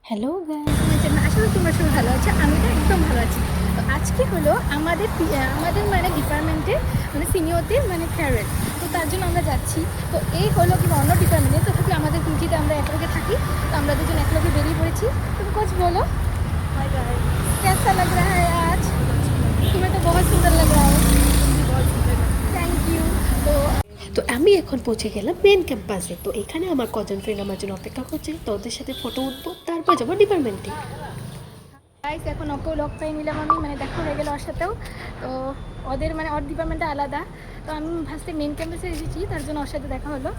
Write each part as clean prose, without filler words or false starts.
Hello guys, আসলে তোমরা সবাই ভালো আছো, আমি তো একদম ভালো আছি। তো আজকে হলো আমাদের মানে ডিপার্টমেন্টের মানে সিনিয়রদের মানে ফেয়ারওয়েল। তো তার জন্য আমরা যাচ্ছি। তো এই হলো কিন্তু অন্য ডিপার্টমেন্টে, তো থাকি আমাদের পিজিতে আমরা একলগে থাকি। তো আমরা দুজন একলগে বেরিয়ে পড়েছি। তুমি कुछ बोलो। हाय गाइस, कैसा लग रहा है आज? तुम्हें तो बहुत सुंदर लग रहा है। Thank you. तो তো আমি এখন পৌঁছে গেলাম মেন ক্যাম্পাসে। তো এখানে আমার কজন ফ্রেন্ড আমার জন্য অপেক্ষা করছে। তো ওদের সাথে ফটো উঠবো, তারপর যাবো ডিপার্টমেন্টে। গাইস, এখন ওকেও লক পাই নিলাম আমি, মানে দেখা হয়ে গেল ওর সাথেও। তো ওদের মানে ওর ডিপার্টমেন্টে আলাদা। তো আমি ফার্স্টে মেন ক্যাম্পাসে এসেছি, তার জন্য ওর সাথে দেখা হলো।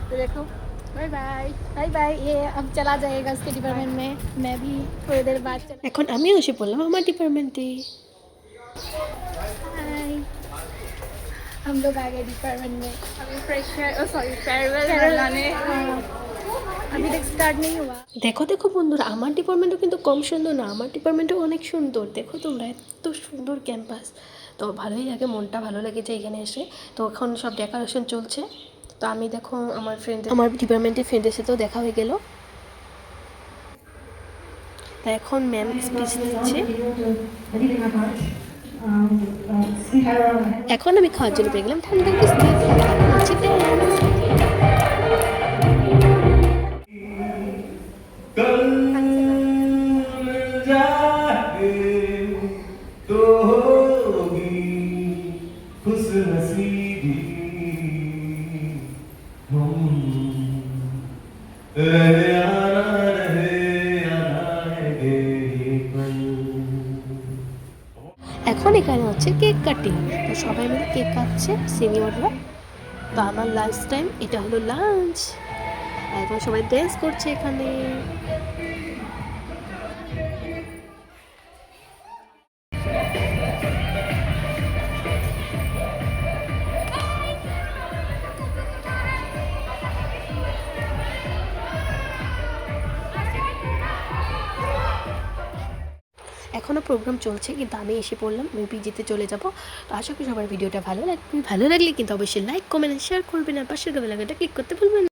तो देखो, बाय बाय बाय बाय। ये अब चला जाएगा उसके डिपार्टमेंट में, मैं भी थोड़ी देर बाद এখন আমিও এসে পড়লাম আমার ডিপার্টমেন্টে। हाय, हम लोग आ गए डिपार्टमेंट में। अभी फ्रेशर सॉरी फेयरवेल मनाने अभी तक स्टार्ट नहीं हुआ। দেখো দেখো বন্ধুরা, আমার ডিপার্টমেন্টও কিন্তু কম সুন্দর না, আমার ডিপার্টমেন্টও অনেক সুন্দর। দেখো তোমরা, এত সুন্দর ক্যাম্পাস। তো ভালোই লাগে, মনটা ভালো লেগেছে এখানে এসে। তো এখন সব ডেকোরেশন চলছে। তো আমি দেখো আমার ডিপার্টমেন্টের ফ্রেন্ডের সাথেও দেখা হয়ে গেল। তা এখন ম্যাম স্পিচ দিচ্ছে। এখন আমি খাওয়ার জন্য পেয়ে গেলাম ঠান্ডা বিস্কিট। এখন হচ্ছে dance। कल मिल जाए तो होगी खुश नसीबी हम रहे आना रहे ये पल। এখন এখানে হচ্ছে কেক কাটিং। তো সবাই মিলে কেক কাটছে সিনিয়ররা। তো আমার লাঞ্চ টাইম, এটা হলো লাঞ্চ। এখন সবাই ড্যান্স করছে এখানে। এখনও প্রোগ্রাম চলছে, কিন্তু আমি এসে পড়লাম, আমি পিজিতে চলে যাব। তো আশা করি সবার ভিডিওটা ভালো লাগবে। ভালো লাগলে কিন্তু অবশ্যই লাইক কমেন্ট শেয়ার করবেন, আর পাশের বেল আইকনটা ক্লিক করতে ভুলবেন না।